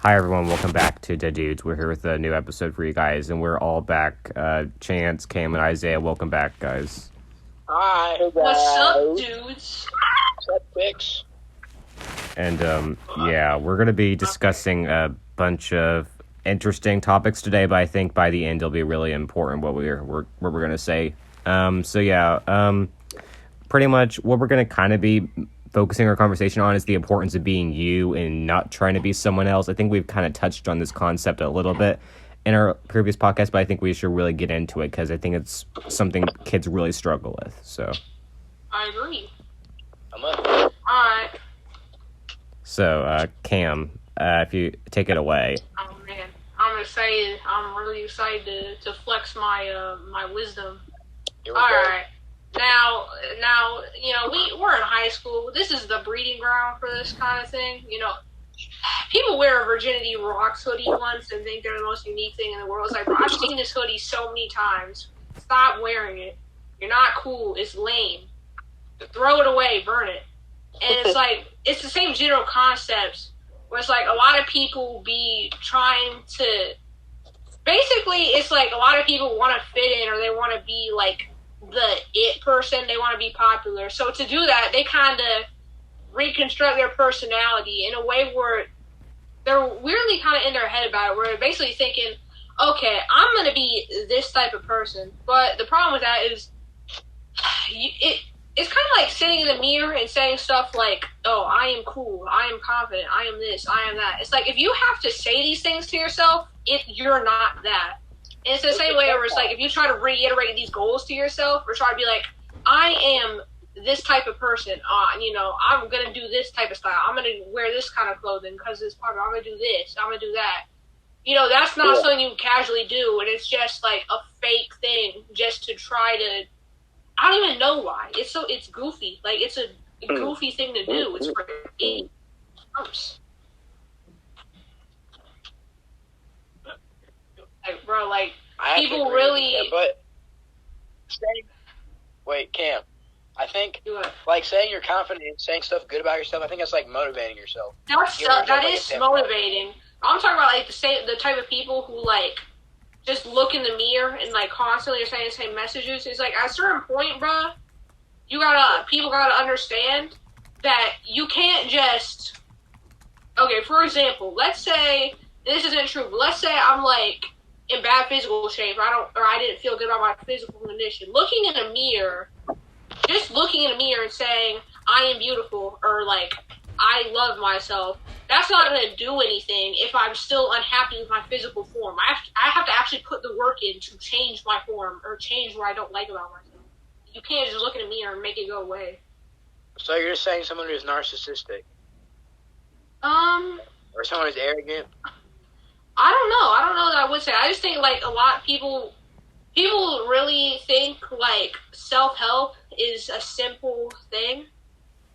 Hi everyone, welcome back to Dead Dudes. We're here with a new episode for you guys, and we're all back. Chance, Cam, and Issiah, welcome back, guys. Hi. Hey, what's up, dudes? What's up, Fix? And yeah, we're gonna be discussing a bunch of interesting topics today, but I think by the end it'll be really important what we're gonna say. Pretty much what we're gonna kind of be focusing our conversation on is the importance of being you and not trying to be someone else. I think we've kind of touched on this concept a little bit in our previous podcast, but I think we should really get into it because I think it's something kids really struggle with. So I agree. I'm up. All right. So, Cam, if you take it away. Oh man, I'm excited. I'm really excited to flex my my wisdom. All right. Now, you know, we're in high school. This is the breeding ground for this kind of thing. You know, people wear a Virginity Rocks hoodie once and think they're the most unique thing in the world. It's like, bro, I've seen this hoodie so many times. Stop wearing it. You're not cool. It's lame. Throw it away. Burn it. And it's like, it's the same general concepts where it's like a lot of people be trying to, basically, it's like a lot of people want to fit in or they want to be like the it person. They want to be popular. So to do that, they kind of reconstruct their personality in a way where they're weirdly kind of in their head about it, where they're basically thinking, okay, I'm going to be this type of person. But the problem with that is it's kind of like sitting in the mirror and saying stuff like, oh, I am cool, I am confident, I am this, I am that. It's like, if you have to say these things to yourself, you're not that. And it's the same way where it's like, if you try to reiterate these goals to yourself or try to be like, I am this type of person, you know, I'm going to do this type of style, I'm going to wear this kind of clothing because it's popular, I'm going to do this, I'm going to do that. You know, that's not something you casually do, and it's just like a fake thing just to try to, I don't even know why. It's goofy. Like, it's a goofy thing to do. It's for gross. Like, bro, like, people really... Yeah, but wait, Cam. I think, like, saying you're confident and saying stuff good about yourself, I think that's, like, motivating yourself. That is motivating. I'm talking about, like, the type of people who, like, just look in the mirror and, like, constantly are saying the same messages. It's like, at a certain point, bro, people gotta understand that you can't just, okay, for example, let's say, this isn't true, but let's say I'm, like, in bad physical shape, I didn't feel good about my physical condition. Looking in a mirror, just looking in a mirror and saying, I am beautiful, or, like, I love myself, that's not going to do anything if I'm still unhappy with my physical form. I have to actually put the work in to change my form or change what I don't like about myself. You can't just look in a mirror and make it go away. So you're saying someone who's narcissistic? Or someone who's arrogant? I don't know that I would say. I just think, like, a lot of people really think, like, self-help is a simple thing.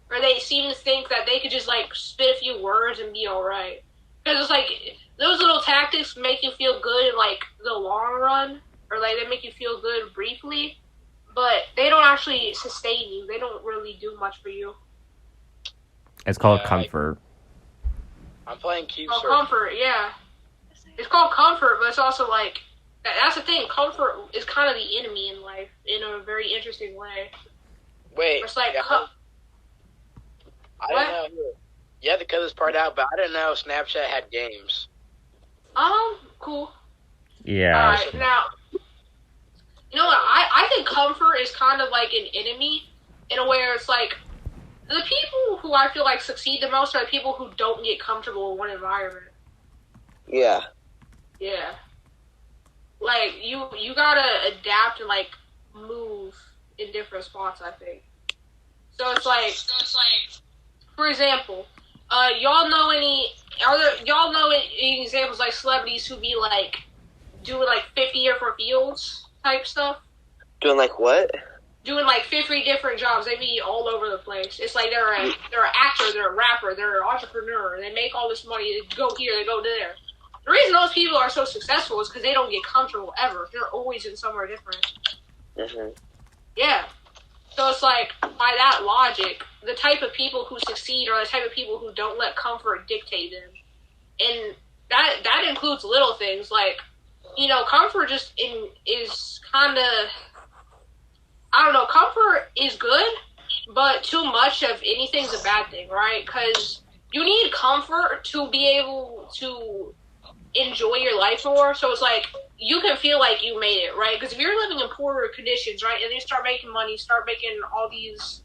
Or they seem to think that they could just, like, spit a few words and be alright. Because it's like, those little tactics make you feel good in, like, the long run. Or, like, they make you feel good briefly. But they don't actually sustain you. They don't really do much for you. It's called comfort. I'm playing Cube Surfer. Comfort, yeah. It's called comfort, but it's also, like, that's the thing. Comfort is kind of the enemy in life in a very interesting way. Wait. It's like... I didn't know. You had to cut this part out, but I didn't know Snapchat had games. Cool. Yeah. Alright, now, you know what? I think comfort is kind of like an enemy in a way where it's like, the people who I feel like succeed the most are the people who don't get comfortable in one environment. Yeah. Yeah. Like, you gotta adapt and, like, move in different spots, I think. So it's like, for example, y'all know any examples like celebrities who be like doing like 50 different fields type stuff? Doing like what? Doing like 50 different jobs. They be all over the place. It's like they're an actor, they're a rapper, they're an entrepreneur. They make all this money. They go here, they go there. The reason those people are so successful is because they don't get comfortable ever. They're always in somewhere different. Mm-hmm. Yeah. So it's like, by that logic, the type of people who succeed are the type of people who don't let comfort dictate them. And that includes little things like, comfort is kind of, I don't know, comfort is good, but too much of anything's a bad thing, right? Because you need comfort to be able to enjoy your life more. So it's like, you can feel like you made it, right? Because if you're living in poorer conditions, right, and then you start making money, start making all these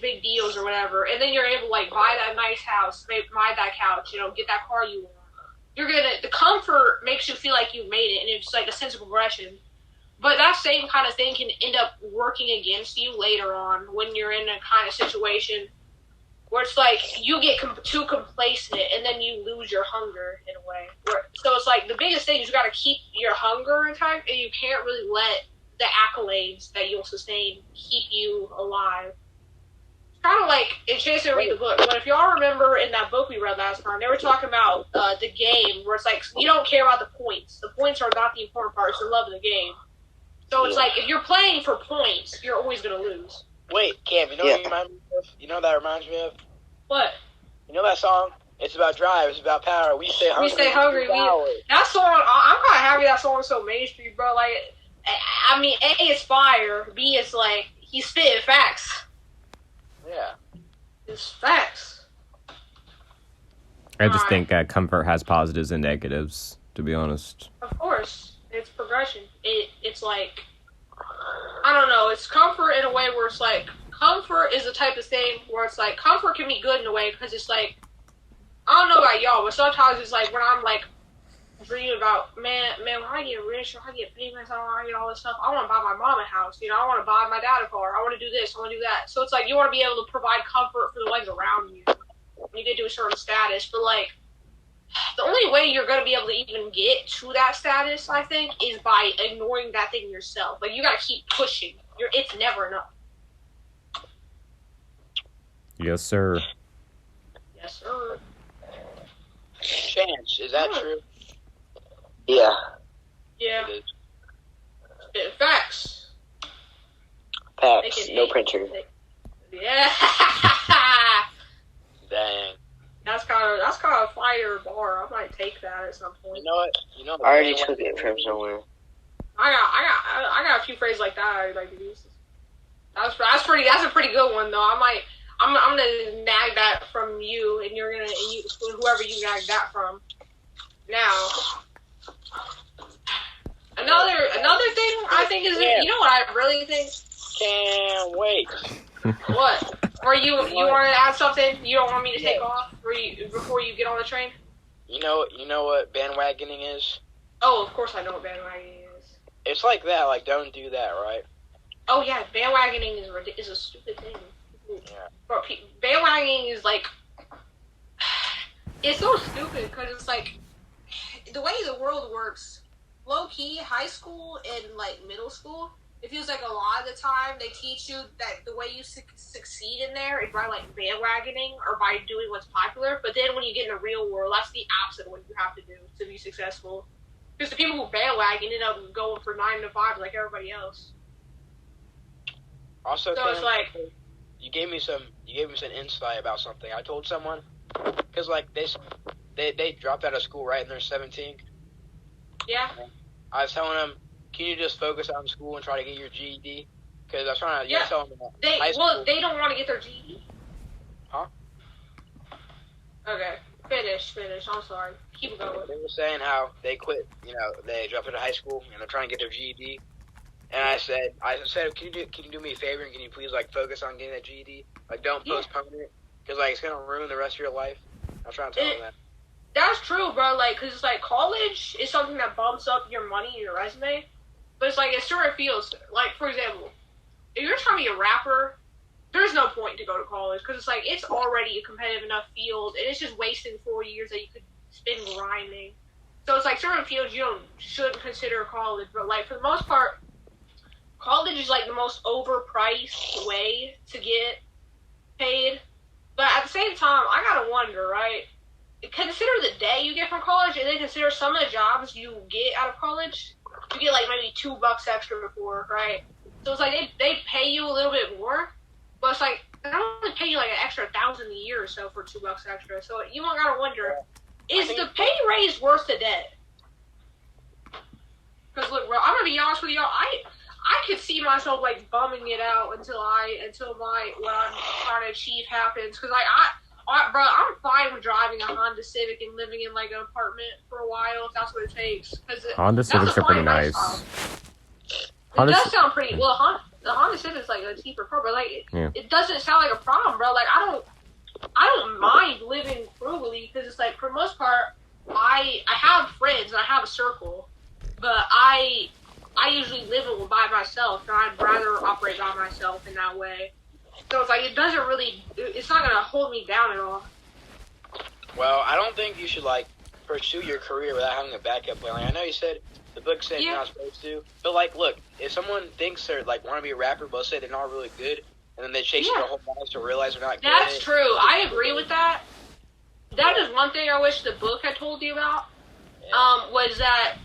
big deals or whatever, and then you're able to, like, buy that nice house, buy that couch, get that car you want. The comfort makes you feel like you made it, and it's like a sense of progression. But that same kind of thing can end up working against you later on when you're in a kind of situation where it's like you get too complacent and then you lose your hunger in a way. So it's like the biggest thing is you got to keep your hunger intact, and you can't really let the accolades that you'll sustain keep you alive. Kind of like in Chase and read the book, but if y'all remember in that book we read last time, they were talking about the game where it's like you don't care about the points. The points are not the important part. It's the love of the game. So it's like if you're playing for points, you're always gonna lose. Wait, Cam, you know what reminds me of? You know what that reminds me of? What? You know that song? It's about drive. It's about power. We stay hungry. That song, I'm kind of happy that song's so mainstream, bro. Like, I mean, A, it's fire. B, it's like he's spitting facts. Yeah. It's facts. I just think comfort has positives and negatives, to be honest. Of course. It's progression. It's like, I don't know, it's comfort in a way where it's like, comfort is the type of thing where it's like, comfort can be good in a way because it's like, I don't know about y'all, but sometimes it's like when I'm like dreaming about, man, when I get rich or I get famous, I get all this stuff, I want to buy my mom a house, I want to buy my dad a car, I want to do this, I want to do that. So it's like you want to be able to provide comfort for the ones around you when you get to a certain status, but like the only way you're going to be able to even get to that status, I think, is by ignoring that thing yourself. Like you got to keep pushing. It's never enough. Yes, sir. Yes, sir. Chance, is that true? Yeah. Yeah. Facts. Facts. No printer. Yeah. Dang. That's kind of a fire bar. I might take that at some point. You know what? I already took it from somewhere. I got a few phrases like that I like to use. That's a pretty good one though. I'm gonna nag that from you, and whoever you nag that from. Now, another thing I think is, you know what I really think? Can't wait. What? Or you want to add something? You don't want me to take off before you get on the train? You know what bandwagoning is? Oh, of course I know what bandwagoning is. It's like that. Like, don't do that, right? Oh yeah, bandwagoning is a stupid thing. Yeah. But bandwagoning is like, it's so stupid because it's like the way the world works. Low key, high school and like middle school, it feels like a lot of the time they teach you that the way you succeed in there is by like bandwagoning or by doing what's popular. But then when you get in the real world, that's the opposite of what you have to do to be successful. Because the people who bandwagon end up going for 9 to 5 like everybody else. Also, so it's like you gave me some insight about something. I told someone because like they dropped out of school right in their 17th. Yeah. I was telling them, can you just focus on school and try to get your GED? Because I was trying to tell them that. They don't want to get their GED. Huh? Okay. Finish. I'm sorry. Keep going. They were saying how they quit. They dropped out of high school and they're trying to get their GED. And I said, can you do me a favor and can you please like focus on getting that GED? Like, don't postpone it because like it's gonna ruin the rest of your life. I'm trying to tell them that. That's true, bro. Like, cause it's like college is something that bumps up your money and your resume, but it's like in certain fields. Like, for example, if you're trying to be a rapper, there's no point to go to college because it's like it's already a competitive enough field, and it's just wasting 4 years that you could spend grinding. So it's like certain fields you shouldn't consider college, but like for the most part, college is like the most overpriced way to get paid. But at the same time, I gotta wonder, right? Consider the day you get from college, and then consider some of the jobs you get out of college. You get like maybe $2 extra before, right? So it's like they pay you a little bit more, but it's like they only pay you like an extra $1,000 a year or so for $2 extra. So you gotta wonder, Is the pay raise worth the debt? Because look, bro, I'm gonna be honest with y'all. I could see myself like bumming it out until my what I'm trying to achieve happens. Because bro, I'm fine with driving a Honda Civic and living in like an apartment for a while if that's what it takes. Honda Civics are pretty nice. It does sound pretty well. The Honda Civic's like a cheaper car, but like it doesn't sound like a problem, bro. Like I don't mind living frugally because it's like for the most part, I have friends and I have a circle, but I usually live it by myself, and I'd rather operate by myself in that way. So it's like it's not gonna hold me down at all. Well, I don't think you should like pursue your career without having a backup plan. Like, I know you said the book said you're not supposed to, but like, look, if someone thinks they're like want to be a rapper, but say they're not really good, and then they chase their whole lives to realize they're not good. That's true. I agree with that. That is one thing I wish the book had told you about. Was that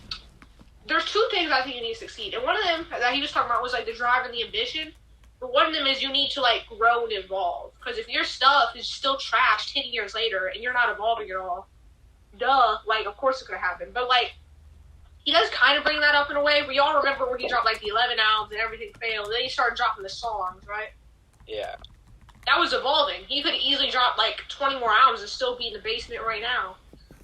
there's two things I think you need to succeed, and one of them that he was talking about was like the drive and the ambition. But one of them is you need to like grow and evolve, because if your stuff is still trash 10 years later and you're not evolving at all, like of course it's gonna happen. But like he does kind of bring that up in a way. We all remember where he dropped like the 11 albums and everything failed. Then he started dropping the songs, right? Yeah. That was evolving. He could easily drop like 20 more albums and still be in the basement right now.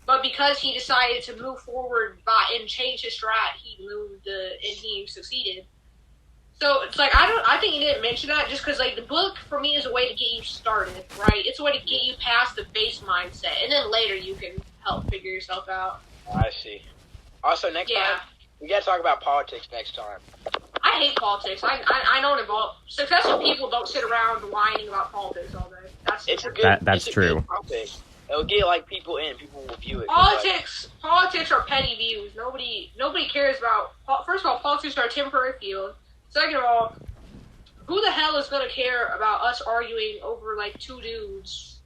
But because he decided to move forward and change his strat, he moved and he succeeded. So it's like I think he didn't mention that just because like the book for me is a way to get you started, right? It's a way to get you past the base mindset, and then later you can help figure yourself out. I see. Also, next time we gotta talk about politics next time. I hate politics. I don't involve. Successful people don't sit around whining about politics all day. That's true. It'll get like people in. People will view it. Politics are petty views. Nobody cares about. First of all, politics are a temporary field. Second of all, who the hell is going to care about us arguing over like two dudes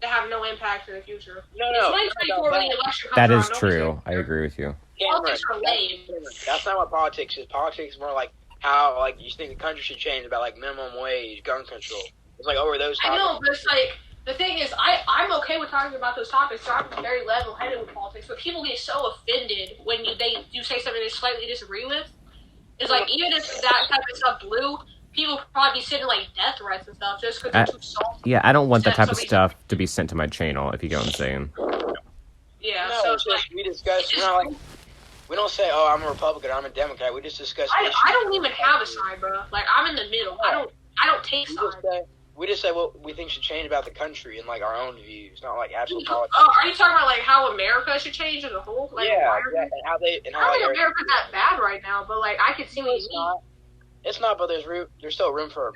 that have no impact in the future? No. 2024 when the election comes that around, is true. I agree with you. Politics are lame. That's not what politics is. Politics is more like how like you think the country should change about like minimum wage, gun control. It's like over those topics. I know, but it's like the thing is, I'm okay with talking about those topics. So I'm very level-headed with politics, but people get so offended when you say something they slightly disagree with. It's like, even if that type of stuff blew, people probably be sending like death threats and stuff just because they're too salty. Yeah, I don't want that type of stuff to be sent to my channel, if you get what I'm saying. Yeah, no, so it's like, we discuss, we don't say, oh, I'm a Republican, I'm a Democrat. We just discuss I don't even have a side, bro. Like, I'm in the middle. I don't take sides. We just say what we think should change about the country and like our own views, not like actual politics. Oh, are you talking about like how America should change as a whole? Like, and how I don't think America's that bad right now, but like I could see what you mean. It's not, but there's still room for.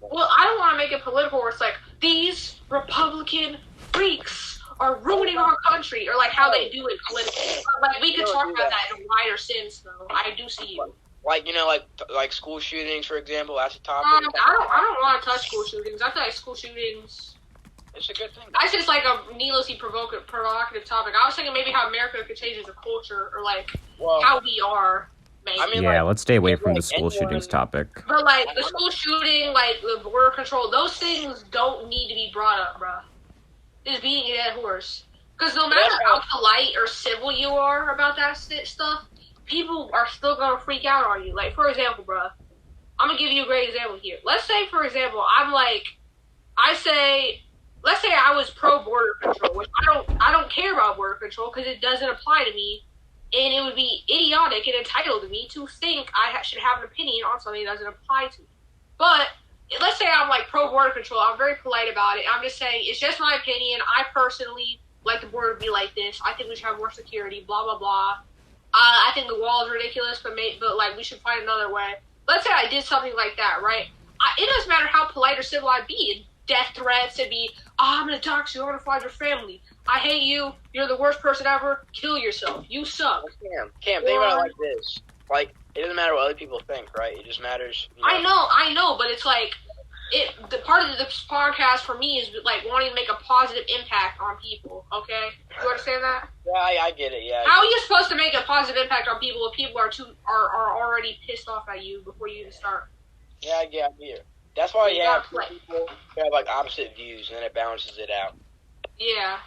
Well, I don't want to make it political where it's like these Republican freaks are ruining our country, or like how they do it politically. Like we could talk about that in a wider sense, though. I do see you. Like, like school shootings, for example, that's a topic. I don't want to touch school shootings. I feel like school shootings... It's a good thing. I said it's like a needlessly provocative topic. I was thinking maybe how America could change as a culture, or like how we are, maybe. I mean, let's stay away from the school shootings topic. But like, the school shooting, like the border control, those things don't need to be brought up, bruh. It's beating a dead horse. Because no matter how polite or civil you are about that stuff, people are still going to freak out on you. Like, for example, bruh, I'm going to give you a great example here. Let's say, for example, let's say I was pro-border control, which I don't care about border control because it doesn't apply to me, and it would be idiotic and entitled to me to think I should have an opinion on something that doesn't apply to me. But let's say I'm, like, pro-border control. I'm very polite about it. I'm just saying it's just my opinion. I personally like the border to be like this. I think we should have more security, blah, blah, blah. I think the wall is ridiculous, but like we should find another way. Let's say I did something like that, right? It doesn't matter how polite or civil I'd be. Death threats, it'd be, I'm going to dox you, I'm going to find your family. I hate you, you're the worst person ever, kill yourself, you suck. Cam, think about it like this. Like, it doesn't matter what other people think, right? It just matters. I know, but it's like, the part of the podcast for me is like wanting to make a positive impact on people. Okay, you understand that? Yeah, I get it. Yeah. How are you supposed to make a positive impact on people if people are already pissed off at you before you even start? Yeah, I get it. That's why you have people who have like opposite views, and then it balances it out. Yeah.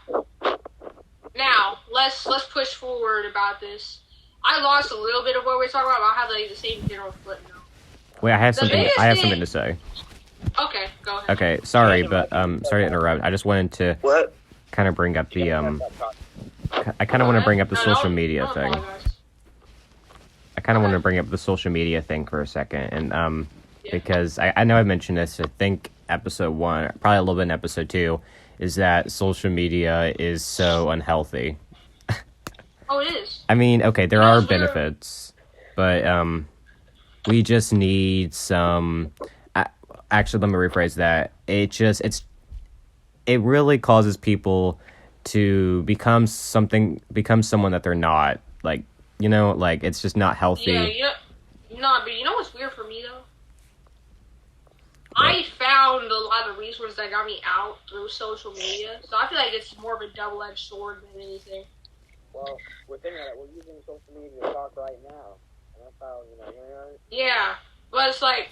Now, let's push forward about this. I lost a little bit of what we were talking about, but I have like the same general footnote. Wait, I have something to say. Okay, go ahead. Okay, sorry, but sorry to interrupt. I just wanted to kind of bring up the I kind of want to bring up the social media thing. I kind of want to bring up the social media thing for a second, and because I know I mentioned this, I think episode 1, probably a little bit in episode 2, is that social media is so unhealthy. Oh, it is. I mean, okay, there are benefits, but we just need some. Actually, let me rephrase that. It really causes people to become someone that they're not. Like, you know, like it's just not healthy. Yeah, but you know what's weird for me though? What? I found a lot of resources that got me out through social media, so I feel like it's more of a double-edged sword than anything. Well, within that, we're using social media to talk right now, and that's how Yeah, but it's like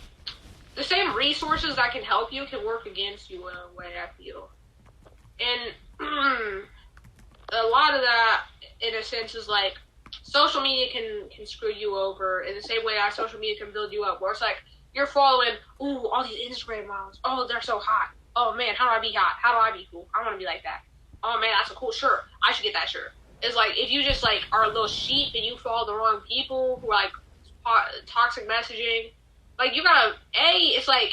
the same resources that can help you can work against you in a way, I feel. And a lot of that, in a sense, is like social media can screw you over in the same way that social media can build you up. Where it's like you're following, all these Instagram models. Oh, they're so hot. Oh man, how do I be hot? How do I be cool? I want to be like that. Oh man, that's a cool shirt. I should get that shirt. It's like if you just like are a little sheep and you follow the wrong people who are like toxic messaging. Like, you gotta, it's like,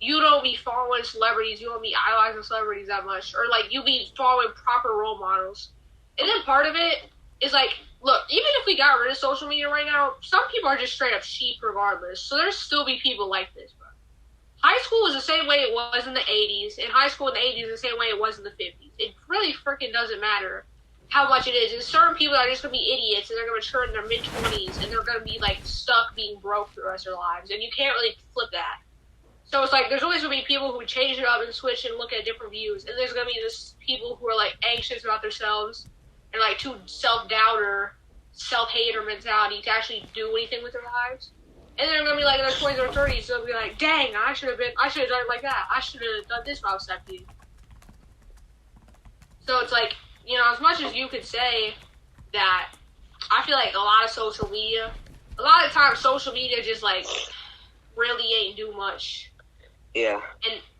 you don't be following celebrities, you don't be idolizing celebrities that much, or, like, you be following proper role models. And then part of it is, like, look, even if we got rid of social media right now, some people are just straight up sheep regardless, so there'll still be people like this, bro. High school is the same way it was in the 80s, and high school in the 80s is the same way it was in the 50s. It really freaking doesn't matter how much it is. And certain people are just going to be idiots, and they're going to mature in their mid-20s, and they're going to be, like, stuck being broke for the rest of their lives. And you can't really flip that. So it's like, there's always going to be people who change it up and switch and look at different views. And there's going to be this people who are, like, anxious about themselves and, like, too self-doubter, self-hater mentality to actually do anything with their lives. And then they're going to be, like, in their 20s or 30s, so they'll be like, dang, I should have done it like that. I should have done this while I was 17. So it's like, you know, as much as you could say that, I feel like a lot of times social media just, like, really ain't do much. Yeah.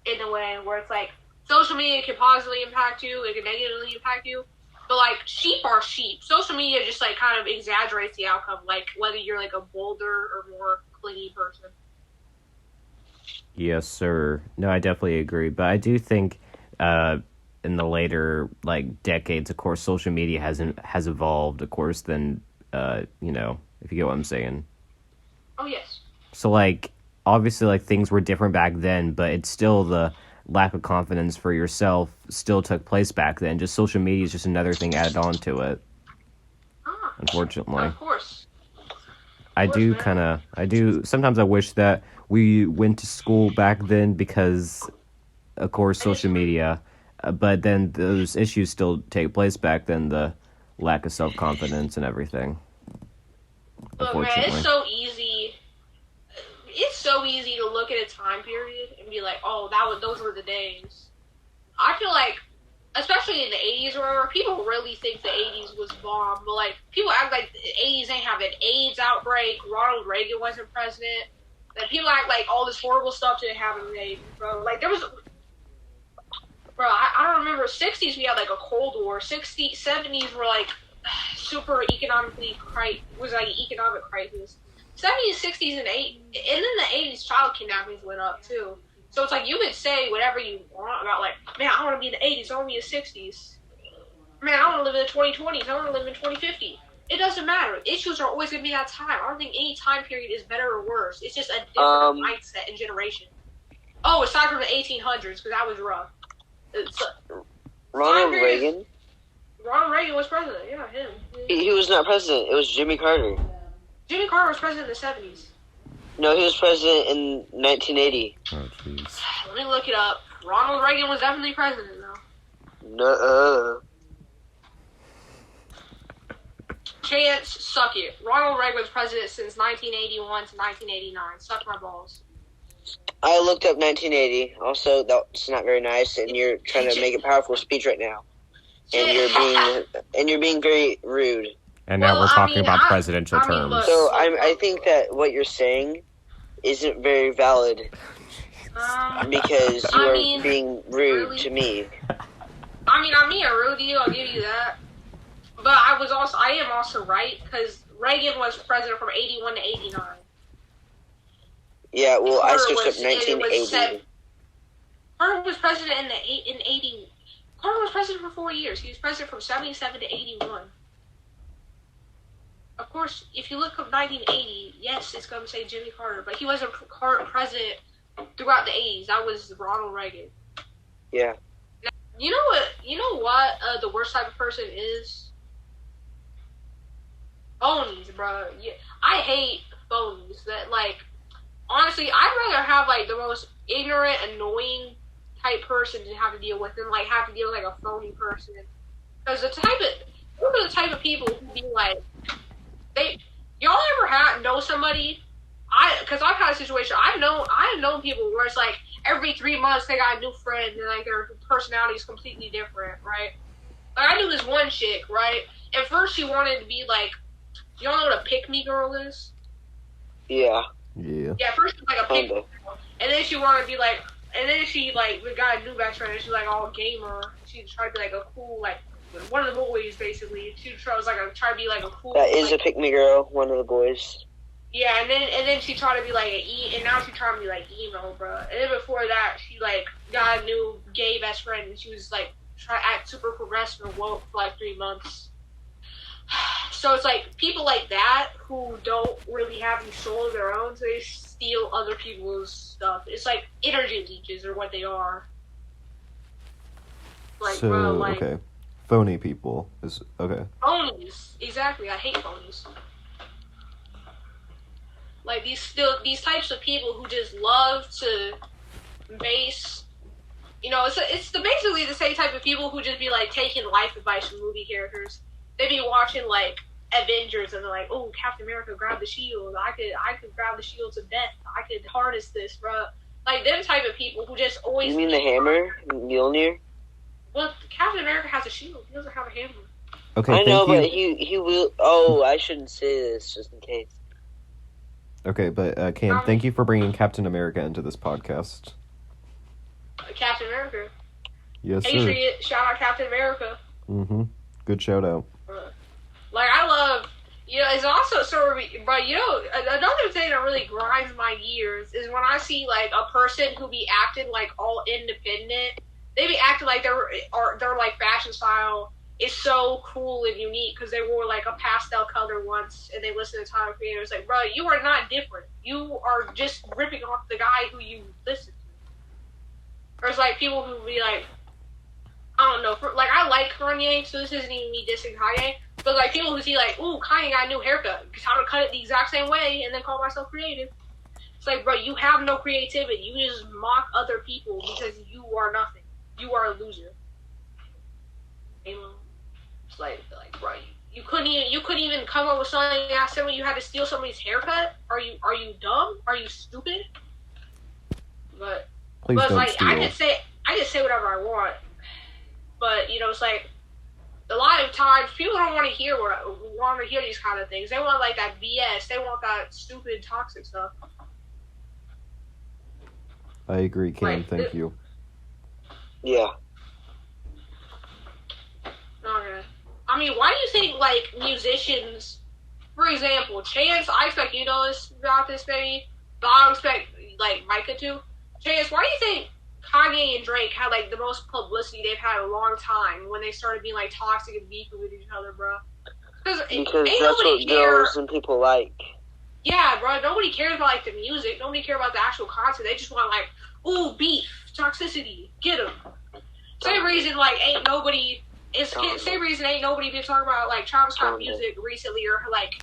In a way where it's like, social media can positively impact you, it can negatively impact you, but, like, sheep are sheep. Social media just, like, kind of exaggerates the outcome, like, whether you're, like, a bolder or more clingy person. Yes, sir. No, I definitely agree, but I do think, in the later, like, decades, of course, social media has evolved, of course, than, you know, if you get what I'm saying. Oh, yes. So, like, obviously, like, things were different back then, but it's still the lack of confidence for yourself still took place back then. Just social media is just another thing added on to it, unfortunately. Of course. Sometimes I wish that we went to school back then because, of course, social media... but then those issues still take place back then, the lack of self-confidence and everything. Look, man, it's so easy. It's so easy to look at a time period and be like, oh, those were the days. I feel like, especially in the 80s or whatever, people really think the 80s was bomb. But, like, people act like the 80s ain't have an AIDS outbreak, Ronald Reagan wasn't president. That people act like all this horrible stuff didn't happen in the 80s, bro. Like, there was... Bro, I don't remember. 60s, we had, like, a Cold War. 70s were, like, super economic crisis. 70s, 60s, and 80s. And then the 80s, child kidnappings went up, too. So it's like, you could say whatever you want about, like, man, I want to be in the 80s. I want to be in the 60s. Man, I want to live in the 2020s. I want to live in 2050. It doesn't matter. Issues are always going to be that time. I don't think any time period is better or worse. It's just a different mindset and generation. Oh, aside from the 1800s, because that was rough. Ronald Reagan? Ronald Reagan was president, yeah, him. He was not president. It was Jimmy Carter. Jimmy Carter was president in the 70s. No, he was president in 1980. Oh, jeez. Let me look it up. Ronald Reagan was definitely president, though. No. Chance, suck it. Ronald Reagan was president since 1981 to 1989. Suck my balls. I looked up 1980. Also, that's not very nice, and you're trying to make a powerful speech right now. and you're being very rude. And now we're talking about presidential terms. look, So I think that what you're saying isn't very valid because you are being rude to me. I'm being rude to you. I'll give you that. But I am also right because Reagan was president from 81 to 89. Yeah, well, I switched up 1980. Carter was president in 80. Carter was president for 4 years. He was president from 77 to 81. Of course, if you look up 1980, yes, it's going to say Jimmy Carter, but he wasn't president throughout the 80s. That was Ronald Reagan. Yeah. Now, you know what the worst type of person is? Phonies, bro. Yeah, I hate phonies. That, like, honestly, I'd rather have, like, the most ignorant, annoying type person to have to deal with than, like, have to deal with, like, a phony person. Because those are the type of people who be, like, y'all ever know somebody? Because I've had a situation. I've known people where it's like every 3 months they got a new friend and like their personality is completely different, right? Like I knew this one chick, right? At first she wanted to be like, y'all know what a pick-me girl is? Yeah. Yeah. Yeah. At first she was like a pick-me girl, and then she wanted to be like, and then she like we got a new best friend and she's like all gamer. She tried to be like a cool like. One of the boys, basically. She was like try to be like a cool. That is like, a pick-me girl. One of the boys. Yeah, and then she tried to be like and now she's trying to be like emo, bro. And then before that, she like got a new gay best friend, and she was like trying to act super progressive and woke for like 3 months. So it's like people like that who don't really have any soul of their own, so they steal other people's stuff. It's like energy leeches are what they are. Like, so, bro, like. Okay. Phony people is okay. Phonies, exactly. I hate phonies. Like these types of people who just love to base. It's basically the same type of people who just be like taking life advice from movie characters. They be watching like Avengers and they're like, "Oh, Captain America grabbed the shield. I could grab the shield to death. I could harness this, bro." Like them type of people who just always. You mean the hammer, Mjolnir? Well, Captain America has a shield. He doesn't have a hammer. Okay, I know, but he will. Oh, I shouldn't say this just in case. Okay, but Cam, thank you for bringing Captain America into this podcast. Captain America. Yes, sir. Patriot, shout out Captain America. Mm-hmm. Good shout out. Like, I love, it's also sort of, but another thing that really grinds my gears is when I see, like, a person who be acting, like, all independent. They be acting like their like fashion style is so cool and unique because they wore like a pastel color once and they listen to Tyler Creator. It's like, bro, you are not different. You are just ripping off the guy who you listen to. Or it's like people who be like, I don't know, I like Kanye, so this isn't even me dissing Kanye, but like people who see like, ooh, Kanye got a new haircut, because I'm gonna cut it the exact same way and then call myself creative. It's like, bro, you have no creativity. You just mock other people because you are nothing. You are a loser. It's like, bro, you couldn't even come up with something that said when you had to steal somebody's haircut. Are you dumb? Are you stupid? But Please don't like steal. I just say whatever I want. But it's like a lot of times people don't want to hear these kind of things. They want like that BS. They want that stupid toxic stuff. I agree, Cam. Thank you. Yeah. Okay. I mean, why do you think, like, musicians, for example, Chance, I expect you know about this, maybe, but I don't expect, like, Micah to. Chance, why do you think Kanye and Drake had, like, the most publicity they've had in a long time when they started being, like, toxic and beefing with each other, bro? Because that's what girls and people like. Yeah, bro, nobody cares about, like, the music. Nobody cares about the actual content. They just want, like, ooh, beef, toxicity, get them. Same reason, like, ain't nobody been talking about, like, Travis Scott music recently, or, like,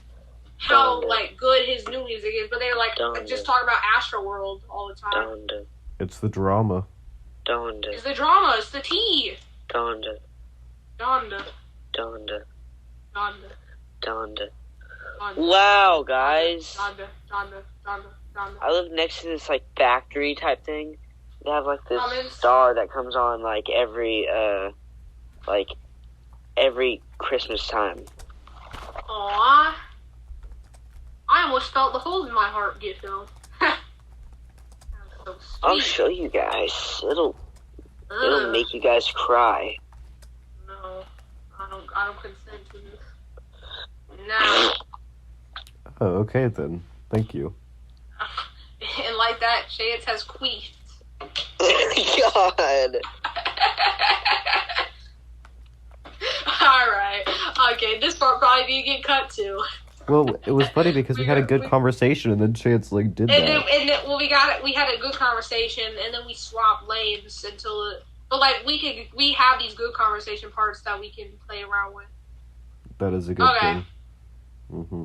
how, like, good his new music is, but they're, like, just talking about Astroworld all the time. It's the drama. It's the drama, it's the tea. Donda. Wow, guys. I live next to this, like, factory type thing. They have, like, this star that comes on, like, every, like, every Christmas time. Aww. I almost felt the holes in my heart get filled. So I'll show you guys. It'll make you guys cry. No, I don't consent to this. No. Oh, okay then. Thank you. And like that, Chance has queefed. God. Alright. Okay, this part probably didn't get cut to. Well, it was funny because we had a good conversation, and then Chance did that. Well, we had a good conversation, and then we swapped lanes until. But like we have these good conversation parts that we can play around with. That is a good thing. Mm-hmm.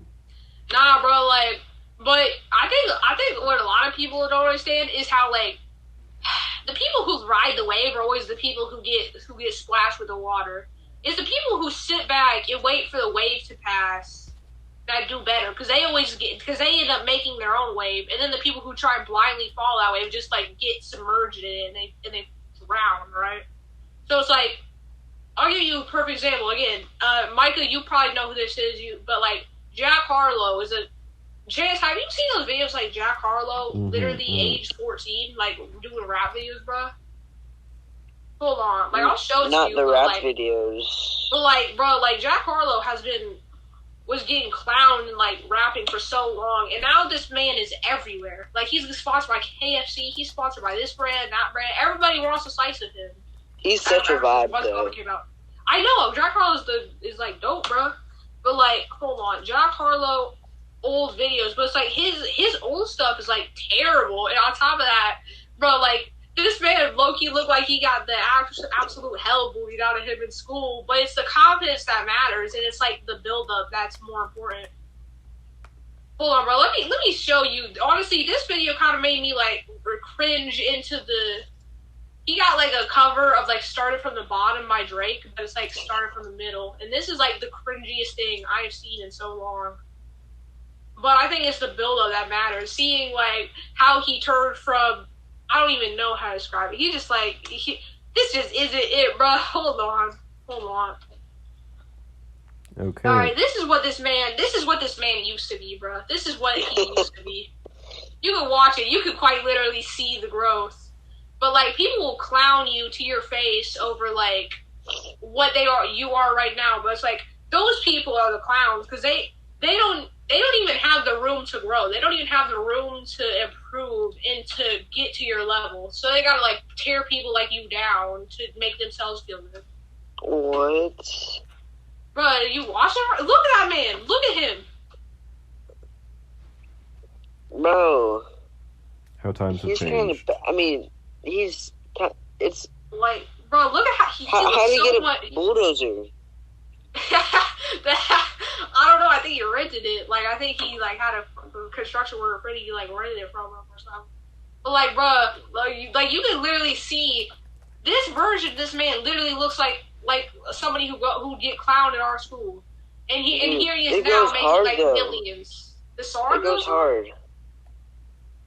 Nah, bro. Like, but I think what a lot of people don't understand is how like the people who ride the wave are always the people who get splashed with the water. It's the people who sit back and wait for the wave to pass that do better, because they end up making their own wave, and then the people who try and blindly follow that wave just like get submerged in it and they drown, right? So it's like, I'll give you a perfect example again. Micah, you probably know who this is, but like Jack Harlow is a. Chance, have you seen those videos like Jack Harlow, literally age 14, like doing rap videos, bro? Hold on, like I'll show it to you. Not the rap videos. But like, bro, like Jack Harlow was getting clowned and like rapping for so long, and now this man is everywhere. Like he's sponsored by KFC, he's sponsored by this brand, that brand. Everybody wants a slice of him. He's such a vibe, though. I know Jack Harlow is like dope, bro. But like, hold on, Jack Harlow old videos, but it's like his old stuff is like terrible. And on top of that, bro, like this man low-key looked like he got the absolute hell bullied out of him in school. But it's the confidence that matters, and it's like the build-up that's more important. Hold on, bro. Let me show you. Honestly, this video kind of made me like cringe into the. He got like a cover of like "Started from the Bottom" by Drake, but it's like "Started from the Middle," and this is like the cringiest thing I have seen in so long. But I think it's the build-up that matters. Seeing like how he turned from, I don't even know how to describe it. He just like this just isn't it, bro. Hold on. Okay. All right, this is what this man used to be, bro. This is what he used to be. You can watch it. You can quite literally see the growth. But like people will clown you to your face over like what you are right now. But it's like those people are the clowns because they don't even have the room to grow. They don't even have the room to improve and to get to your level. So they gotta like tear people like you down to make themselves feel good. What? Bro, you watch it? Look at that man. Look at him. Bro. How times have changed. It's like, bro, look at how do you get a bulldozer? I don't know. I think he rented it. Like, I think he like had a construction worker friend. He like rented it from him or something. But like, bro, like you can literally see this version. This man literally looks like somebody who'd get clowned at our school, and here he is now making like millions. The song goes hard.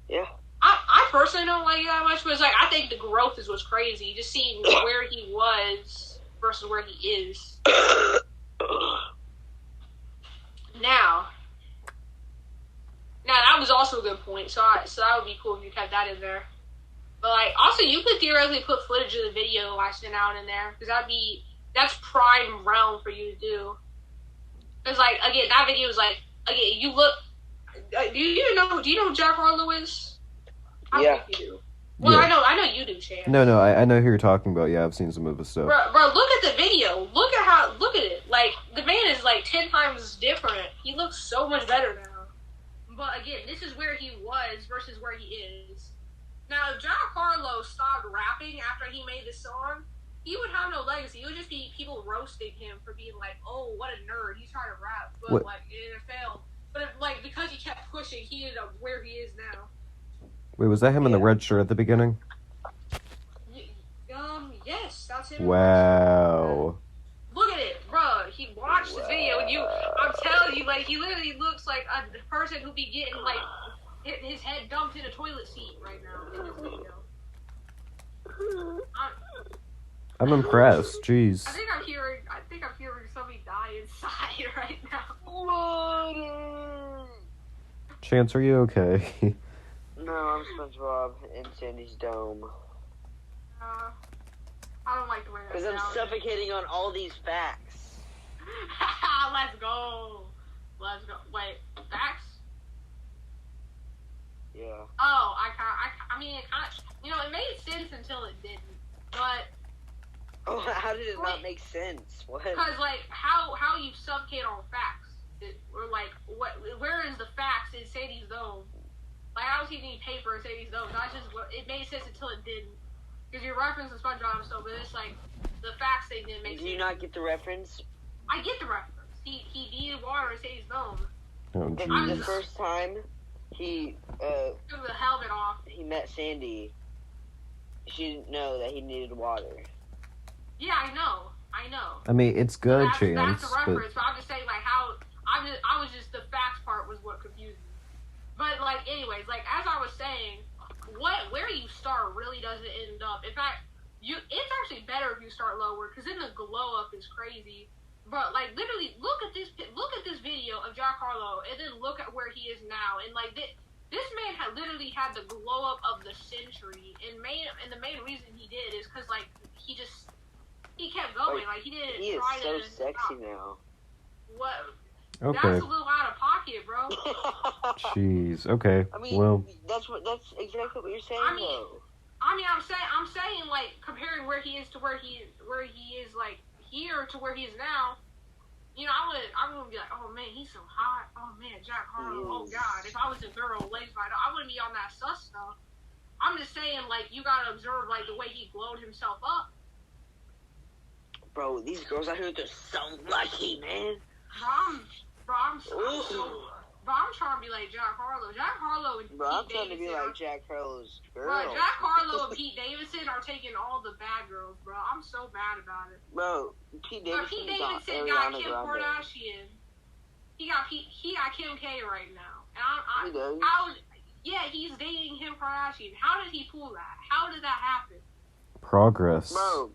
Yeah. I personally don't like it that much, but it's like I think the growth is what's crazy. Just seeing where he was versus where he is. Now that was also a good point. So that would be cool if you kept that in there. But like, also you could theoretically put footage of the video I sent out in there because that's prime realm for you to do. Because like again, that video is like again you look. Do you know who Jack Harlow is? I think you do. Well, yeah. I know you do, Chance. No, I know who you're talking about. Yeah, I've seen some of his stuff. Bro, look at the video. Look at it. Like, the man is like 10 times different. He looks so much better now. But again, this is where he was versus where he is. Now, if Jack Harlow stopped rapping after he made this song, he would have no legacy. It would just be people roasting him for being like, oh, what a nerd. He's trying to rap. But, like, it failed. But, because he kept pushing, he ended up where he is now. Wait, was that him in the red shirt at the beginning? Yes, that's him. Wow. Look at it, bro. He watched the video, and I'm telling you, like, he literally looks like a person who'd be getting, like, his head dumped in a toilet seat right now in this video. I'm impressed. Jeez. I think I'm hearing somebody die inside right now. Chance, are you okay? No, I'm SpongeBob in Sandy's dome. I don't like the way that Because I'm suffocating on all these facts. Let's go. Wait, facts? Yeah. Oh, I mean, it kind of, it made sense until it didn't. But. Oh, how did it not make sense? What? Because, like, how you suffocate on facts? Or, like, where is the facts in Sadie's dome? Like, I don't see any paper in Sadie's dome. It made sense until it didn't. Because you're referencing SpongeBob and stuff, but it's like, the facts thing didn't make sense. Do you not get the reference? I get the reference. He needed water in Sadie's dome. Oh, jeez. The first time he took the helmet off. He met Sandy. She didn't know that he needed water. Yeah, I know. I mean, it's good, That's Chance. the reference, but I'm just saying, like, how I was just the facts part was what confused me. But like, anyways, like as I was saying, where you start really doesn't end up. In fact, it's actually better if you start lower, because then the glow up is crazy. But like, literally, look at this video of Jack Harlow, and then look at where he is now, and like this man literally had the glow up of the century, and the main reason he did is because like he kept going, like he didn't try to. He is so sexy now. What? Okay. That's a little out of pocket, bro. Jeez. Okay. I mean, well, that's exactly what you're saying, though. I'm saying like comparing where he is to where he is like here to where he is now. I wouldn't be like, oh man, he's so hot. Oh man, Jack Harlow. Oh god, if I was a girl ladies night, I wouldn't be on that sus stuff. I'm just saying, like, you gotta observe like the way he glowed himself up. Bro, these girls out here, they're so lucky, man. I'm trying to be like Jack Harlow. Jack Harlow and Pete Davidson. I'm trying to be like Jack Harlow's girl. Bro, Jack Harlow and Pete Davidson are taking all the bad girls, bro. I'm so bad about it. Bro, Pete Davidson got Kim Kardashian. He got Kim K right now. And he's dating Kim Kardashian. How did he pull that? How did that happen? Progress. Bro.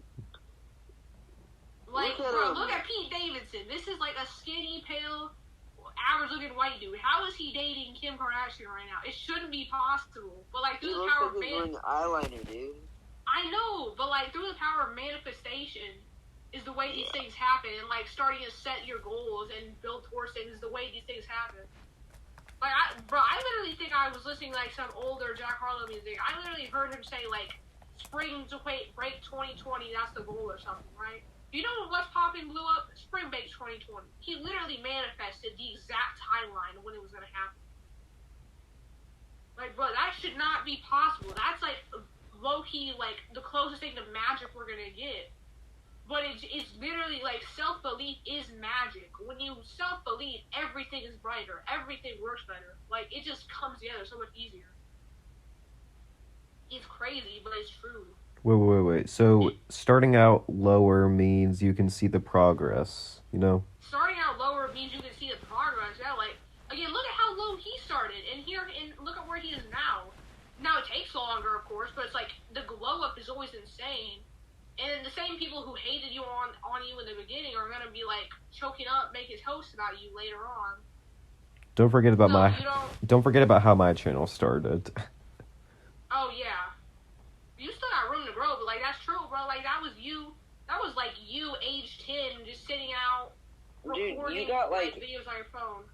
Like, look at Pete Davidson. This is like a skinny, pale, average-looking white dude. How is he dating Kim Kardashian right now? It shouldn't be possible. But like through the power of eyeliner, dude. I know, but like through the power of manifestation is the way these things happen, and like starting to set your goals and build towards things is the way these things happen. Like, I literally think I was listening to like some older Jack Harlow music. I literally heard him say like, "Spring to break 2020, that's the goal" or something, right? You know what's popping blew up? Spring Break 2020. He literally manifested the exact timeline of when it was going to happen. Like, bro, that should not be possible. That's, like, low-key, like, the closest thing to magic we're going to get. But it's literally, like, self-belief is magic. When you self-believe, everything is brighter. Everything works better. Like, it just comes together so much easier. It's crazy, but it's true. Wait. So, starting out lower means you can see the progress, you know? Starting out lower means you can see the progress, yeah. Like, again, look at how low he started, and look at where he is now. Now, it takes longer, of course, but it's like, the glow-up is always insane. And the same people who hated you on you in the beginning are gonna be, like, choking up, making toast about you later on. Don't forget about how my channel started. Oh, yeah. You still got room to grow, but like that's true, bro. Like that was you, age 10, just sitting out recording. Dude, you got like videos on your phone.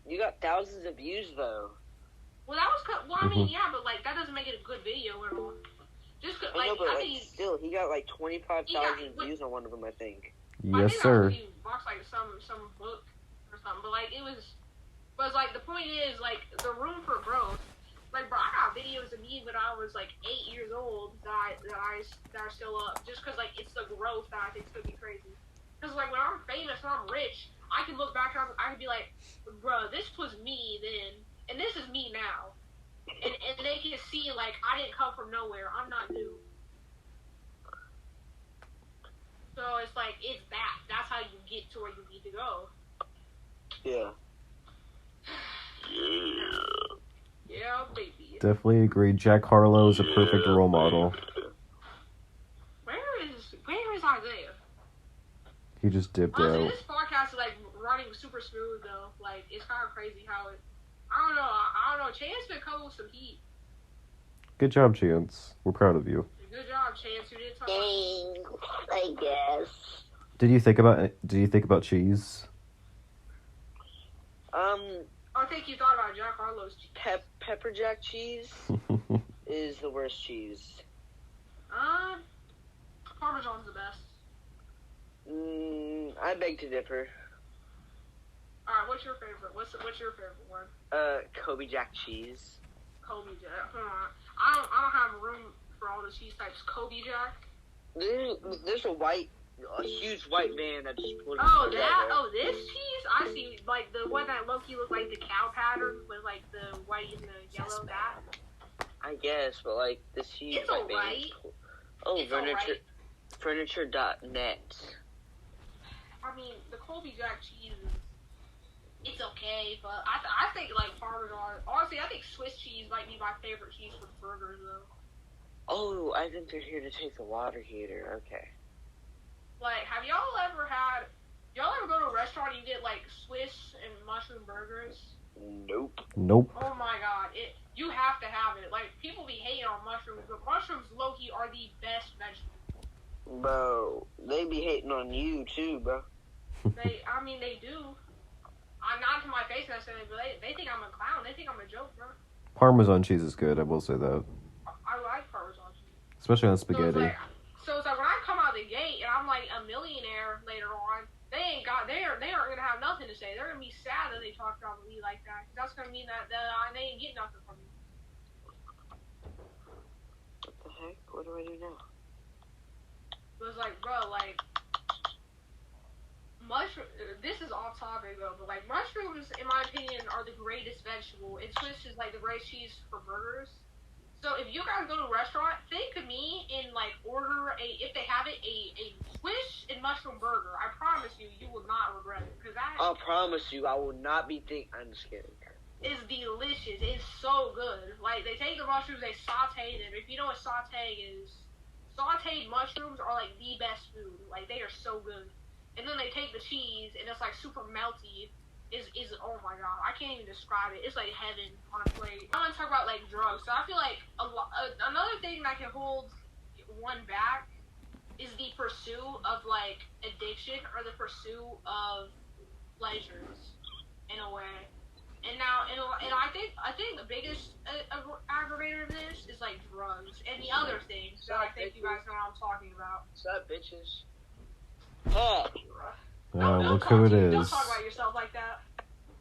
You got thousands of views though. Well, that was I mean, yeah, but like that doesn't make it a good video at all. Just like still, he got like 25,000 views on one of them, I think. Yes, sir. He watched like some book or something, but like it was like the point is like the room for growth. Like, bro, I got videos of me when I was, like, 8 years old that are still up. Just because, like, it's the growth that I think is going to be crazy. Because, like, when I'm famous and I'm rich, I can look back and I can be like, bro, this was me then, and this is me now. And they can see, like, I didn't come from nowhere. I'm not new. So, it's like, it's that. That's how you get to where you need to go. Yeah. Yeah, baby. Definitely agree. Jack Harlow is a perfect role model. Where is He just dipped Honestly, out. this podcast is like running super smooth though. Like it's kind of crazy how it. I don't know. Chance been coming with some heat. Good job, Chance. We're proud of you. Good job, Chance. You didn't talk about. I guess. Did you think about cheese? I think you thought about Jack Harlow's cheese. Pepper jack cheese is the worst cheese. Parmesan's the best. I beg to differ. Alright, what's your favorite? What's your favorite one? Kobe jack cheese. Kobe Jack. Hold on. I don't have room for all the cheese types. Kobe Jack. There's a huge white man that just pulled. This cheese. I see, like the one that low-key looked like the cow pattern with like the white and the yellow. That. I guess, but like this cheese. It's alright. Furniture.net. I mean, the Colby Jack cheese, it's okay, but I think like Parmesan. Honestly, I think Swiss cheese might be my favorite cheese for burgers, though. Oh, I think they're here to take the water heater. Okay. Like, have y'all ever go to a restaurant and you get like Swiss and mushroom burgers? Nope. Oh my god, you have to have it. Like, people be hating on mushrooms, but mushrooms low-key are the best vegetable. Bro, they be hating on you too, bro. They do. I'm not to my face necessarily, but they think I'm a clown. They think I'm a joke, bro. Parmesan cheese is good, I will say that. I like Parmesan cheese. Especially on spaghetti. So it's like when I come out the gate and I'm like a millionaire later on, they aren't gonna have nothing to say. They're gonna be sad that they talked about me like that. Cause that's gonna mean that they ain't getting nothing from me. What the heck? What do I do now? It was like, bro, like, this is off topic though, but like mushrooms, in my opinion, are the greatest vegetable. And Swiss is like the greatest cheese for burgers. So if you guys go to a restaurant, think of me and like order if they have it, a Swiss and mushroom burger. I promise you, you will not regret it. Cause I'll promise you, I will not be I'm just kidding. It's delicious. It's so good. Like, they take the mushrooms, they saute them. If you know what saute is, sauteed mushrooms are like the best food. Like, they are so good. And then they take the cheese and it's like super melty. Is oh my god, I can't even describe it. It's like heaven on a plate. I want to talk about like drugs. So I feel like another thing that can hold one back is the pursuit of like addiction or the pursuit of pleasures in a way. And now, and I think the biggest aggravator of this is like drugs and the other things. So I think you guys know what I'm talking about. What's up, bitches? Look who it is. Don't talk about yourself like that.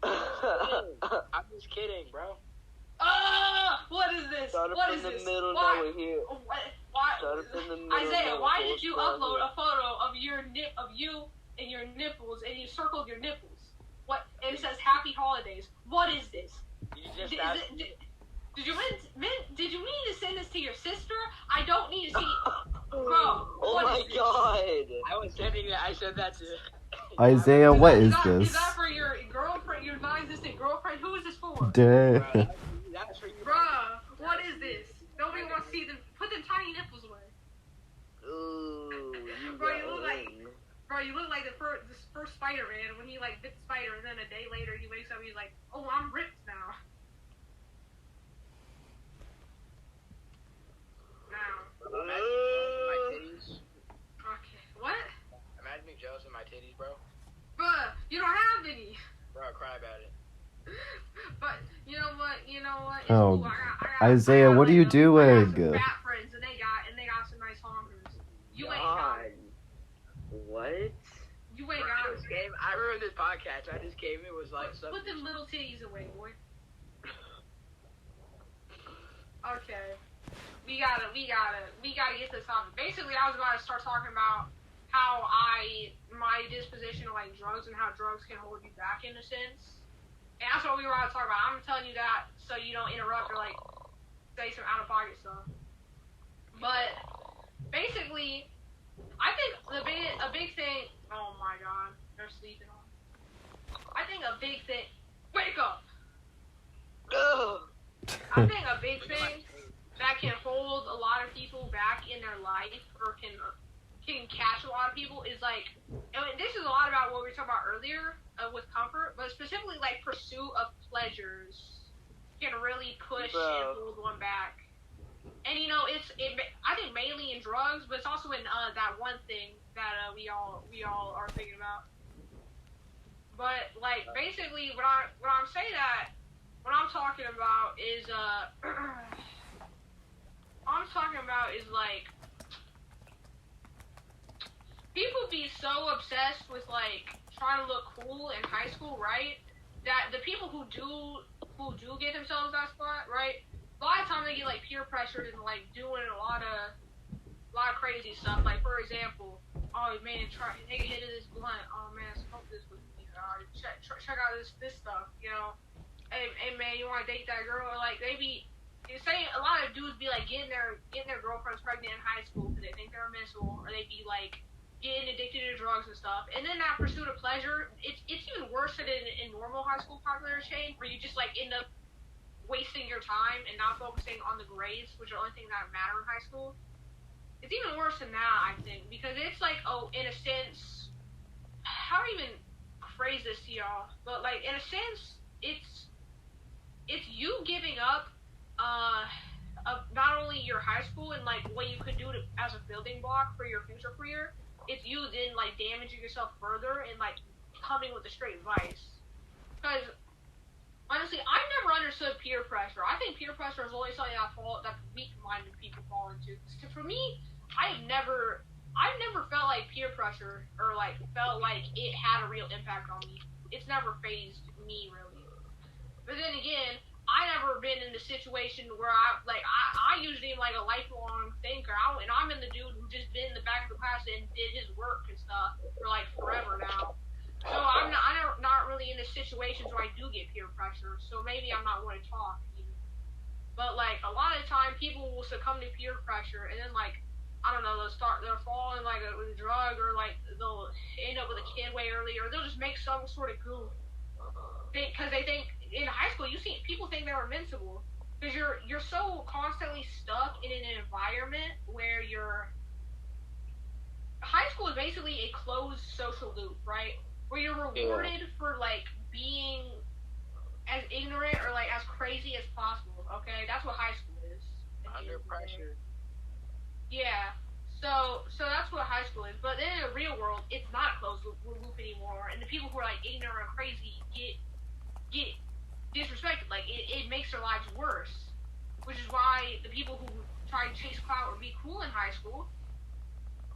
I'm just kidding, bro. What is this? Start What up is in this? the middle, Why? now we're here. Why? Start up in the middle, Issiah, now why we're did you down upload here. a photo of you and your nipples and you circled your nipples? What? And it says Happy Holidays. What is this? Did you mean to send this to your sister? I don't need to see. Bro, oh my god! I was sending that. I said that to Issiah, what is Is this? that for your girlfriend, your non-existent girlfriend? Who is this for? Duh. That's for you. Bruh, what is this? Nobody wants to see them. Put them tiny nipples away. Ooh, Bro, you look like the first Spider-Man when he like bit the spider, and then a day later he wakes up and he's like, "Oh, I'm ripped now." Imagine my titties. Okay, what? Imagine being jealous of my titties, bro. Bruh, you don't have any. Bro, I cry about it. But you know what? It's Oh, cool. I got, Issiah, what are you I doing? got some fat friends, and they got some nice honkers. You ain't got it. What? You ain't got it. I remember this podcast. I just came. It was like something. Put them little titties away, boy. Okay. We gotta get this on. Basically, I was about to start talking about how my disposition to like drugs and how drugs can hold you back in a sense. And that's what we were about to talk about. I'm telling you that so you don't interrupt or like say some out of pocket stuff. But basically, I think a big thing. Oh my god, they're sleeping on. I think a big thing. Wake up. I think a big thing that can hold a lot of people back in their life or can can catch a lot of people is like, I mean, this is a lot about what we were talking about earlier with comfort, but specifically like pursuit of pleasures can really push and hold one back. And you know, I think mainly in drugs, but it's also in that one thing that we all are thinking about. But like basically, what I'm saying that what I'm talking about is all I'm talking about is like. People be so obsessed with like trying to look cool in high school, right? That the people who do get themselves that spot, right? A lot of times they get like peer pressured and like doing a lot of crazy stuff. Like for example, oh man, take a hit of this blunt. Oh man, smoke this with me. Check out this stuff. You know, hey man, you want to date that girl? Or like they be saying a lot of dudes be like getting their girlfriends pregnant in high school because they think they're invincible, or they be like getting addicted to drugs and stuff. And then that pursuit of pleasure, it's even worse than in normal high school popular chain, where you just like end up wasting your time and not focusing on the grades, which are the only things that matter in high school. It's even worse than that, I think, because it's like, oh, in a sense, how do I even phrase this to y'all? But like, in a sense, it's you giving up not only your high school and like what you could do as a building block for your future career. It's you then like damaging yourself further and like coming with a straight vice. Because honestly, I've never understood peer pressure. I think peer pressure is only something that weak-minded people fall into. For me, I've never felt like peer pressure or like felt like it had a real impact on me. It's never fazed me really. But then again, I never been in a situation where I usually am like a lifelong thinker. And I'm in the dude who just been in the back of the class and did his work and stuff for like forever now. So I'm not really in the situations where I do get peer pressure. So maybe I'm not one to talk even. But like a lot of the time, people will succumb to peer pressure and then like I don't know, they'll fall in like with a drug or like they'll end up with a kid way early, or they'll just make some sort of goof. Because they think in high school, people think they're invincible because you're so constantly stuck in an environment where high school is basically a closed social loop, right? Where you're rewarded for like being as ignorant or like as crazy as possible. Okay, that's what high school is. Under pressure. Yeah. So that's what high school is. But then in the real world, it's not a closed loop anymore, and the people who are like ignorant and crazy get disrespected. Like it makes their lives worse, which is why the people who try to chase clout or be cool in high school,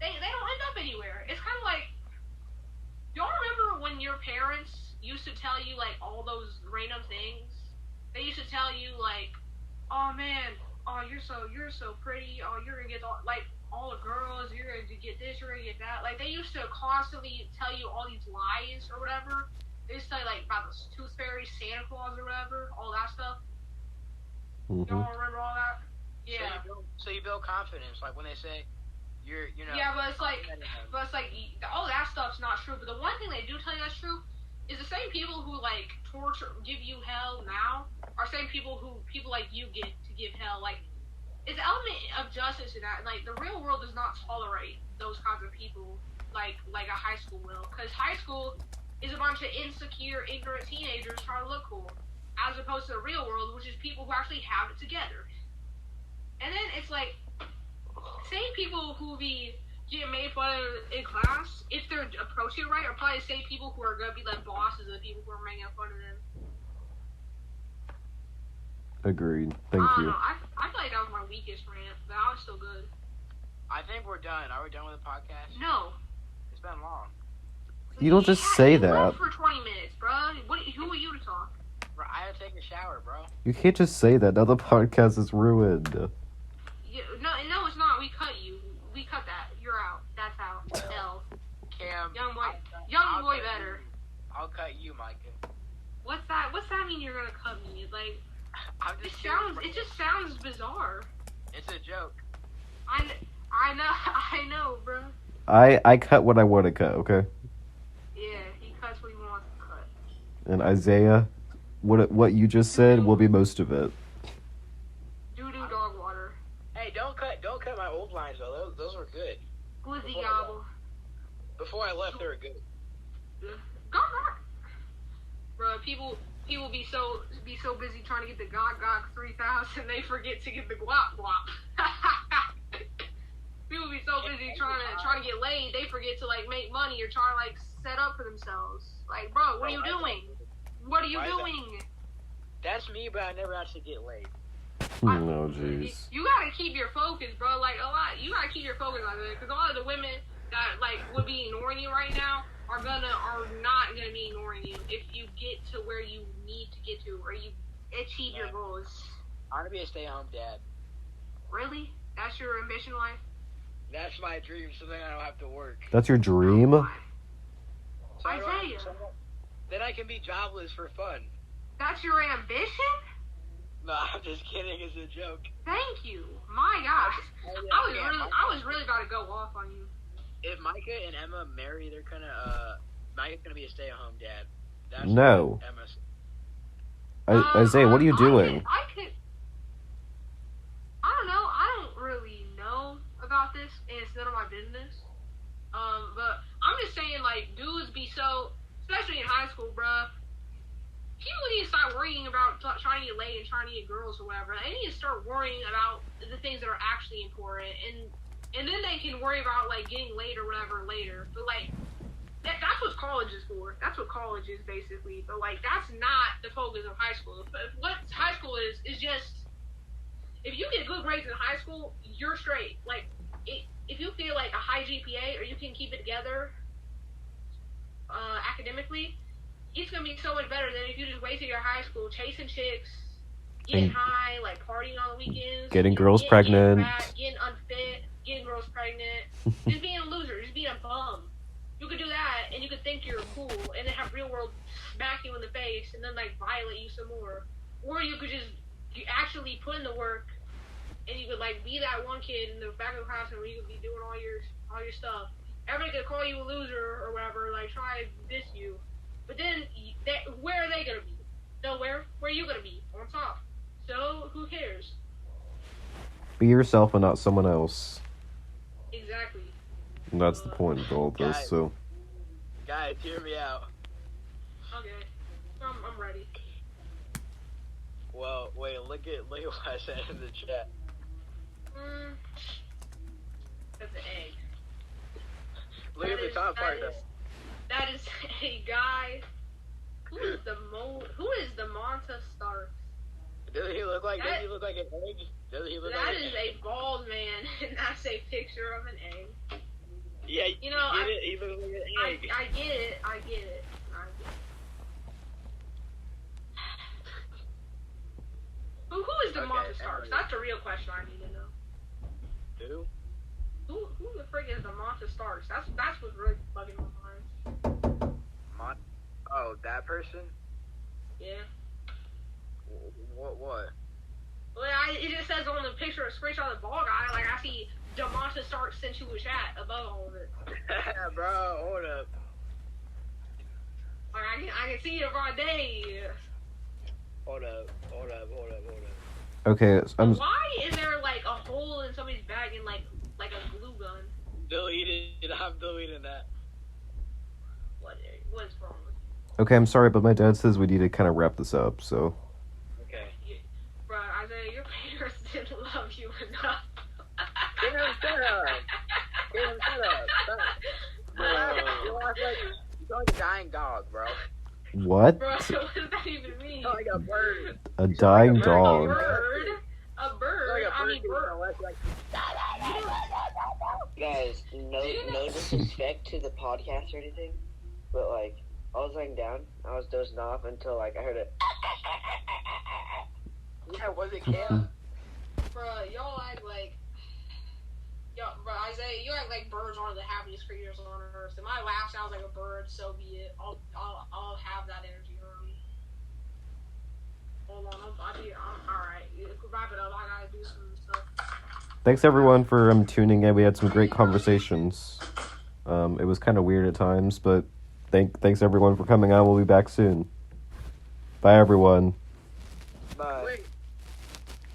they don't end up anywhere. It's kind of like, y'all remember when your parents used to tell you like all those random things? They used to tell you like, oh man, oh you're so pretty, oh you're gonna get all the girls, you're gonna get this, you're gonna get that. Like they used to constantly tell you all these lies or whatever. They used to tell you like about the tooth fairy, Santa Claus or whatever, all that stuff. Mm-hmm. Y'all remember all that? Yeah. So you build confidence, like when they say you're Yeah, but it's like all that stuff's not true. But the one thing they do tell you that's true is the same people who like give you hell now are same people like you get to give hell. Like it's an element of justice in that. Like the real world does not tolerate those kinds of people like a high school will, because high school is a bunch of insecure, ignorant teenagers trying to look cool, as opposed to the real world, which is people who actually have it together. And then it's like, same people who be getting made fun of in class, if they're approaching it right, are probably the same people who are going to be like bosses of the people who are making fun of them. Agreed. Thank you. I feel like that was my weakest rant, but I was still good. I think we're done. Are we done with the podcast? No. It's been long. You don't just say that. You for 20 minutes, bro. Who are you to talk? Bro, I had to take a shower, bro. You can't just say that. Now the podcast is ruined. Yeah, no, it's not. We cut you. We cut that. You're out. That's out. L. Cam. Young boy better. I'll cut you, Micah. What's that? What's that mean? You're gonna cut me? Like, it just sounds bizarre. It's a joke. I know, bro. I cut what I want to cut. Okay. Yeah, he cuts what he wants to cut. And Issiah, what you just said will be most of it. Doo-doo dog water. Hey, don't cut my old lines though. Those were good. Glizzy gobble. Before I left, they were good. Go. Bro, people be so busy trying to get the Gok 3000, they forget to get the Guap. People be so busy trying to get laid, they forget to like make money or try to like set up for themselves. Like, bro, what are you doing? What are you doing? That's me, but I never actually get laid. No, jeez. You gotta keep your focus, bro. Like you gotta keep your focus on it, because a lot of the women that like would be ignoring you right now are not gonna be ignoring you if you get to where you need to get to, or you achieve your goals. I want to be a stay-at-home dad. Really? That's your ambition life? That's my dream, so then I don't have to work. That's your dream? So Issiah. Then I can be jobless for fun. That's your ambition? No, I'm just kidding. It's a joke. Thank you. My gosh. I was really about to go off on you. If Micah and Emma marry, they're Micah's gonna be a stay-at-home dad. That's no. Emma's. Isaiah, what are you doing? I don't know. I don't really know about this, and it's none of my business. But I'm just saying, like, dudes be so, especially in high school, bruh. People need to stop worrying about trying to get laid and trying to get girls or whatever. They need to start worrying about the things that are actually important, and then they can worry about like getting laid or whatever later. But like, that's what college is for. That's what college is basically. But like, that's not the focus of high school. What high school is just, if you get good grades in high school, you're straight. Like, if you feel like a high GPA or you can keep it together academically, it's gonna be so much better than if you just wasted your high school chasing chicks, getting high, like partying on the weekends, getting girls pregnant, getting unfit, getting girls pregnant, just being a loser, just being a bum. You could do that, and you could think you're cool, and then have real world smack you in the face, and then like violate you some more. Or you could just actually put in the work, and you could like be that one kid in the back of the classroom where you could be doing all your stuff. Everybody could call you a loser or whatever, like try to diss you. But then, where are they going to be? Nowhere. Where are you going to be? On top. So, who cares? Be yourself and not someone else. Exactly. And that's the point of all this, so. Guys, hear me out. Okay. I'm ready. Well, wait, look at what I said in the chat. That's an egg. Look at the top part, though. That is a guy. Who is the Monta Starks? Does he look like an egg? That is a bald man, and that's a picture of an egg. Yeah, you know, he looks like an egg. I get it. Who is the Monta Starks? That's the real question I need to know. Who the frick is the Monta Starks? That's what's really bugging my mind. Oh, that person? Yeah. What? Well, it just says on the picture of screenshot of the ball guy, like I see DeMonta Starks sent you a chat above all of it. Bro, hold up. Like I can see it right there. Hold up. Okay, why is there like a hole in somebody's bag and like a glue gun? Delete it. I'm deleting that. What's wrong with you? Okay, I'm sorry, but my dad says we need to kind of wrap this up, so. Okay. Bro, Isaiah, your parents didn't love you enough. Shut up. You sound like a dying dog, bro. What? Bro, what does that even mean? You sound like a bird. A dying dog. A bird? Guys, no disrespect to the podcast or anything, but like, I was laying down, I was dozing off until like I heard it. Yeah, was it Cam? Bro, y'all act like, bro, Isaiah, you act like birds aren't the happiest creatures on earth. If my laugh sounds like a bird, so be it. I'll have that energy around me. Hold on, I'm alright. Wrap it up. I gotta do some stuff. Thanks everyone for tuning in. We had some great conversations. It was kind of weird at times, but thanks everyone for coming on. We'll be back soon. Bye everyone. Bye. Wait.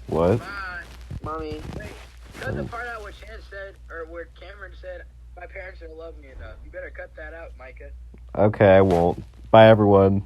What? Bye. Mommy. Wait. Cut the part out where Chan said, or where Cameron said, My parents don't love me enough. You better cut that out, Micah. Okay, I won't. Bye, everyone.